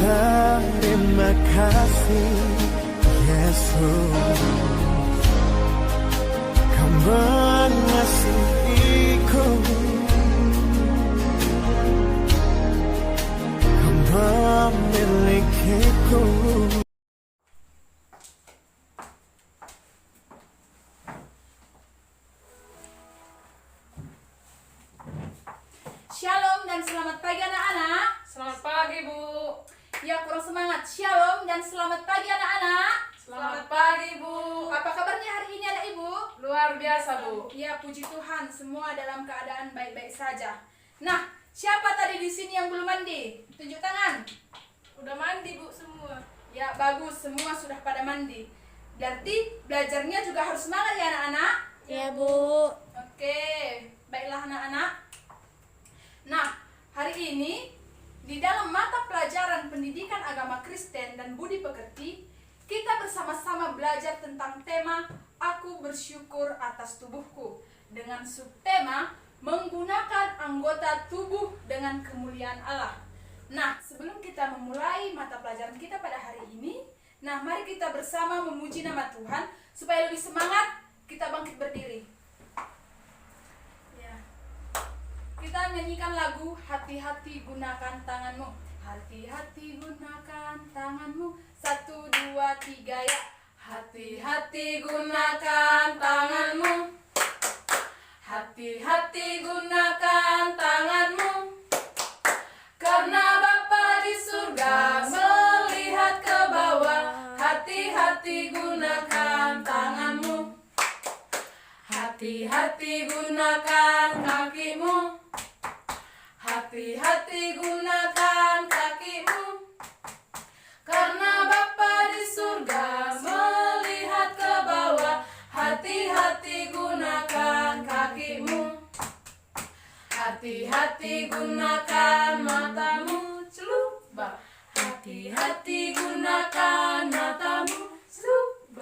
Terima kasih Yesus, Kau mengasihiku, Kau memilikiku. Shalom dan selamat pagi anak-anak. Selamat pagi, Bu. Ya, kurang semangat. Shalom dan selamat pagi anak-anak. Selamat pagi, Bu. Apa kabarnya hari ini anak ibu? Luar biasa, Bu. Ya, puji Tuhan, semua dalam keadaan baik-baik saja. Nah, siapa tadi di sini yang belum mandi? Tunjuk tangan. Udah mandi, Bu, semua. Ya, bagus, semua sudah pada mandi. Berarti belajarnya juga harus semangat ya anak-anak? Ya, Bu. Oke, baiklah anak-anak. Nah, hari ini di dalam mata pelajaran pendidikan agama Kristen dan budi pekerti, kita bersama-sama belajar tentang tema Aku Bersyukur Atas Tubuhku dengan subtema menggunakan anggota tubuh dengan kemuliaan Allah. Nah, sebelum kita memulai mata pelajaran kita pada hari ini, nah mari kita bersama memuji nama Tuhan supaya lebih semangat kita bangkit berdiri. Kita nyanyikan lagu Hati-hati gunakan tanganmu. Hati-hati gunakan tanganmu. 1, 2, 3 ya. Hati-hati gunakan tanganmu. Hati-hati gunakan tanganmu. Karena Bapa di surga melihat ke bawah. Hati-hati gunakan tanganmu. Hati-hati gunakan kakimu. Hati-hati gunakan kakimu. Karena Bapa di surga melihat ke bawah. Hati-hati gunakan kakimu. Hati-hati gunakan matamu. Celup. Hati-hati gunakan matamu. Celup.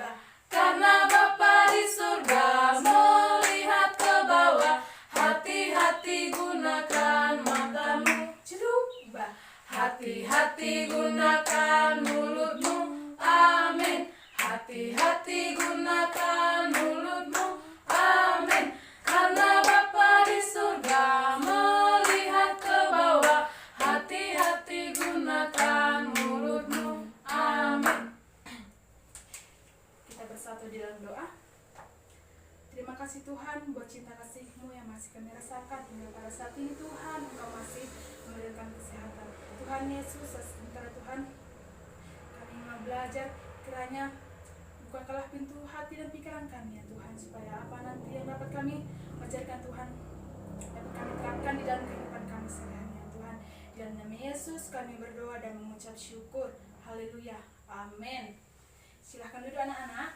Karena Bapa di surga melihat ke bawah. Hati-hati gunakan matamu. Coba. Hati-hati gunakan mulutmu. Amin. Hati-hati gunakan mulutmu. Amin. Karena Bapa di surga melihat ke bawah. Hati-hati gunakan mulutmu. Amin. Kita bersatu di dalam doa. Terima kasih Tuhan buat cinta kasih-Mu yang masih kami rasakan hingga pada saat ini. Tuhan, Engkau masih memberikan kesehatan. Tuhan Yesus, sementara Tuhan kami mau belajar, kiranya bukakanlah pintu hati dan pikiran kami ya Tuhan, supaya apa nanti yang dapat kami ajarkan Tuhan dapat kami terapkan di dalam kehidupan kami sehari-hari ya Tuhan. Di dalam nama Yesus kami berdoa dan mengucap syukur. Haleluya. Amin. Silahkan duduk anak-anak.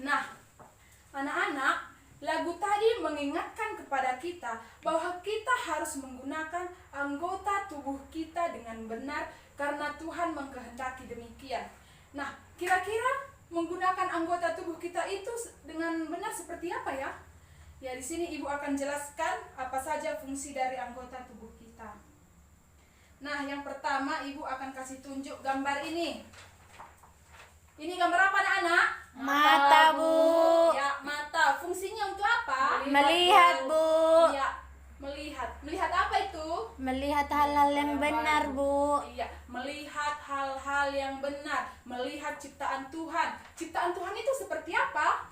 Nah, anak-anak, lagu tadi mengingatkan kepada kita bahwa kita harus menggunakan anggota tubuh kita dengan benar karena Tuhan mengkehendaki demikian. Nah, kira-kira menggunakan anggota tubuh kita itu dengan benar seperti apa ya? Ya, di sini Ibu akan jelaskan apa saja fungsi dari anggota tubuh kita. Nah, yang pertama Ibu akan kasih tunjuk gambar ini. Ini gambar apa anak-anak? Mata, Bu. Ya, mata. Fungsinya untuk apa? Melihat, Bu. Ya, melihat. Melihat apa itu? Melihat hal-hal yang benar, Bu. Iya, melihat hal-hal yang benar. Melihat ciptaan Tuhan. Ciptaan Tuhan itu seperti apa?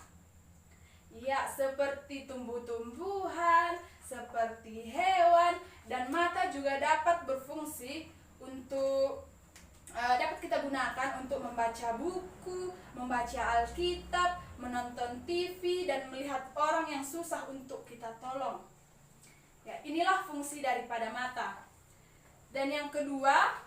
Iya, seperti tumbuh-tumbuhan, seperti hewan, dan mata juga dapat berfungsi untuk dapat kita gunakan untuk membaca buku, membaca Alkitab, menonton TV, dan melihat orang yang susah untuk kita tolong. Ya, inilah fungsi daripada mata. Dan yang kedua,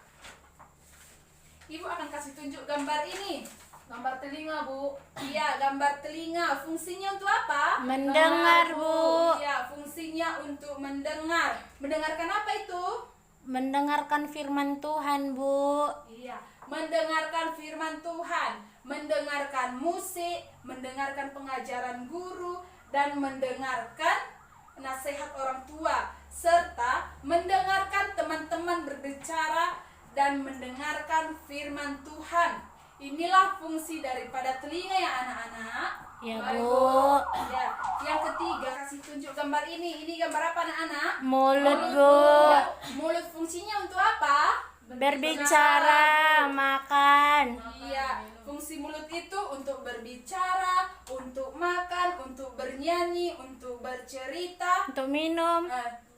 Ibu akan kasih tunjuk gambar ini. Gambar telinga, Bu. Iya, gambar telinga. Fungsinya untuk apa? Mendengar, Bu. Iya, fungsinya untuk mendengar. Mendengarkan apa itu? Mendengarkan firman Tuhan, Bu. Iya, mendengarkan firman Tuhan, mendengarkan musik, mendengarkan pengajaran guru, dan mendengarkan nasihat orang tua. serta mendengarkan teman-teman berbicara dan mendengarkan firman Tuhan. Inilah fungsi daripada telinga ya anak-anak. Ya, Baik, Bu. Ya, yang ketiga kasih tunjuk gambar ini. Ini gambar apa anak-anak? Mulut, Bu. Ya, mulut fungsinya untuk apa? Berbicara, makan. Iya, fungsi mulut itu untuk berbicara, untuk makan, untuk bernyanyi, untuk bercerita, Untuk minum.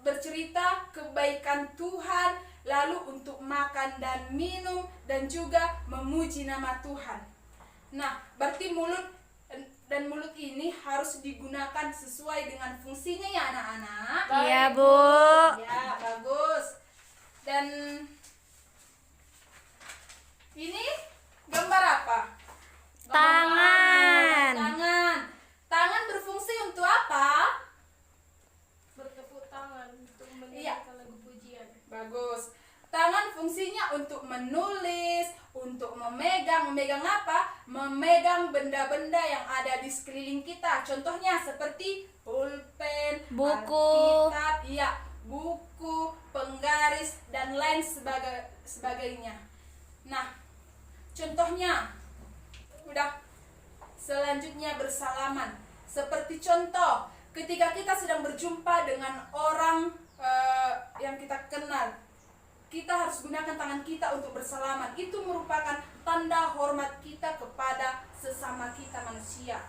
bercerita kebaikan Tuhan, lalu untuk makan dan minum, dan juga memuji nama Tuhan. Nah, berarti mulut dan mulut ini harus digunakan sesuai dengan fungsinya ya anak-anak. Iya, Bu. Ya, bagus. Dan ini gambar apa? Tangan. Tangan. Tangan berfungsi untuk apa? Bertepuk tangan untuk Iya. menyanyikan lagu pujian. Bagus. Tangan fungsinya untuk menulis, untuk memegang. Memegang apa? Memegang benda-benda yang ada di sekeliling kita. Contohnya seperti pulpen, Buku. alkitab, iya, buku, penggaris, dan lain sebagainya. Nah, contohnya, udah. Selanjutnya bersalaman. Seperti contoh, ketika kita sedang berjumpa dengan orang yang kita kenal, kita harus gunakan tangan kita untuk bersalaman. Itu merupakan tanda hormat kita kepada sesama kita manusia.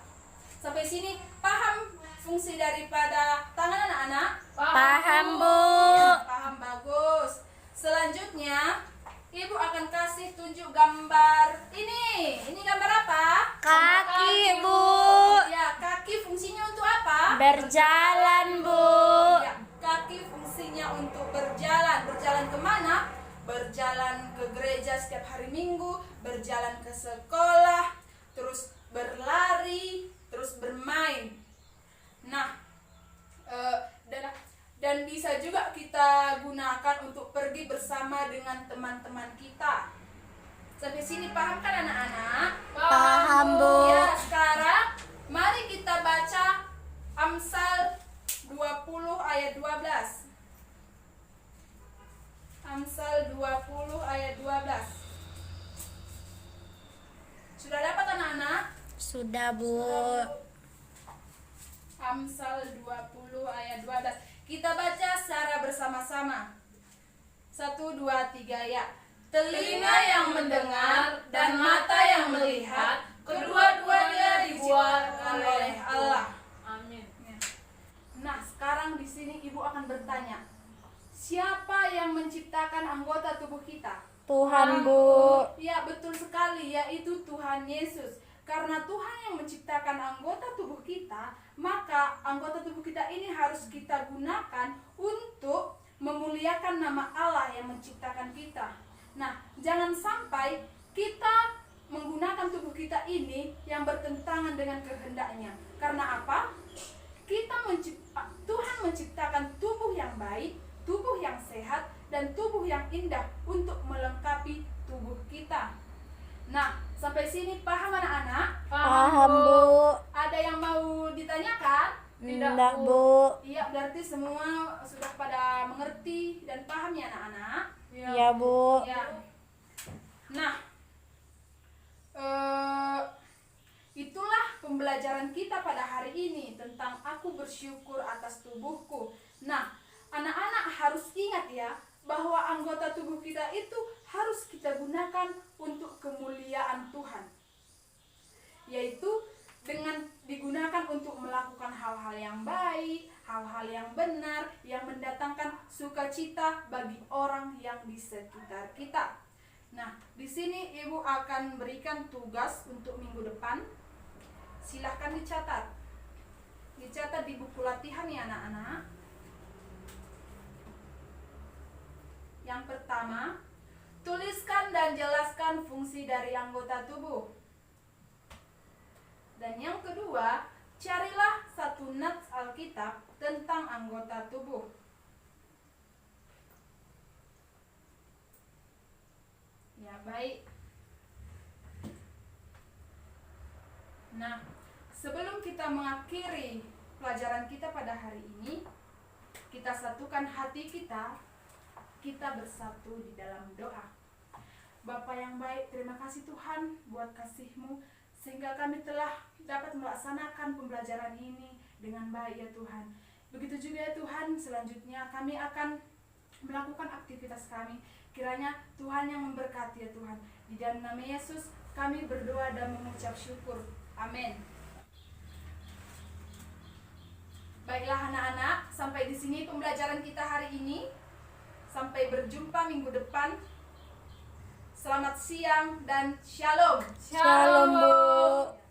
Sampai sini paham fungsi daripada tangan anak-anak? Paham, Bu. Ya, paham, bagus. Selanjutnya Ibu akan kasih tunjuk gambar ini. Ini gambar apa? Kaki, Bu. Ya, kaki fungsinya untuk apa? Berjalan, Bu. Ya, kaki fungsinya untuk berjalan. Berjalan kemana? Berjalan ke gereja setiap hari Minggu, berjalan ke sekolah, terus berlari, terus bermain. Nah, dan bisa juga kita gunakan untuk pergi bersama dengan teman-teman kita. Sampai sini paham kan anak-anak? Paham, Bu. Ya, sekarang mari kita baca Amsal 20 ayat 12. Amsal 20 ayat 12. Sudah dapat anak-anak? Sudah, Bu. Amsal 20 ayat 12. Kita baca secara bersama-sama. 1, 2, 3 ya. Telinga yang mendengar dan mata yang melihat, kedua-duanya dibuatkan oleh Allah. Amin. Nah, sekarang di sini Ibu akan bertanya, siapa yang menciptakan anggota tubuh kita? Tuhan, Bu. Ya, betul sekali, yaitu Tuhan Yesus. Karena Tuhan yang menciptakan anggota tubuh kita, maka anggota tubuh kita ini harus kita gunakan untuk memuliakan nama Allah yang menciptakan kita. Nah, jangan sampai kita menggunakan tubuh kita ini yang bertentangan dengan kehendaknya. Karena apa? Tuhan menciptakan tubuh yang baik, tubuh yang sehat, dan tubuh yang indah untuk melengkapi tubuh kita. Nah, sampai sini paham anak-anak? Paham, Bu. Ada yang mau ditanyakan? Tidak, Bu. Iya, berarti semua sudah pada mengerti dan paham ya anak-anak? Ya, Bu. Ya. Nah, itulah pembelajaran kita pada hari ini tentang aku bersyukur atas tubuhku. Nah, anak-anak harus ingat ya, bahwa anggota tubuh kita itu harus kita gunakan untuk kemuliaan Tuhan, yaitu dengan digunakan untuk melakukan hal-hal yang baik, hal-hal yang benar, yang mendatangkan sukacita bagi orang yang di sekitar kita. Nah, di sini Ibu akan berikan tugas untuk minggu depan. Silahkan dicatat. Dicatat di buku latihan ya anak-anak. Yang pertama, tuliskan dan jelaskan fungsi dari anggota tubuh. Dan yang kedua, carilah satu nats Alkitab tentang anggota tubuh. Ya, baik. Nah, sebelum kita mengakhiri pelajaran kita pada hari ini, kita satukan hati kita, kita bersatu di dalam doa. Bapa yang baik, terima kasih Tuhan buat kasih-Mu, sehingga kami telah dapat melaksanakan pembelajaran ini dengan baik ya Tuhan. Begitu juga ya Tuhan, selanjutnya kami akan melakukan aktivitas kami. Kiranya Tuhan yang memberkati ya Tuhan. Di dalam nama Yesus kami berdoa dan mengucap syukur. Amin. Baiklah anak-anak, sampai di sini pembelajaran kita hari ini. Sampai berjumpa minggu depan. Selamat siang dan shalom. Shalom, Bu.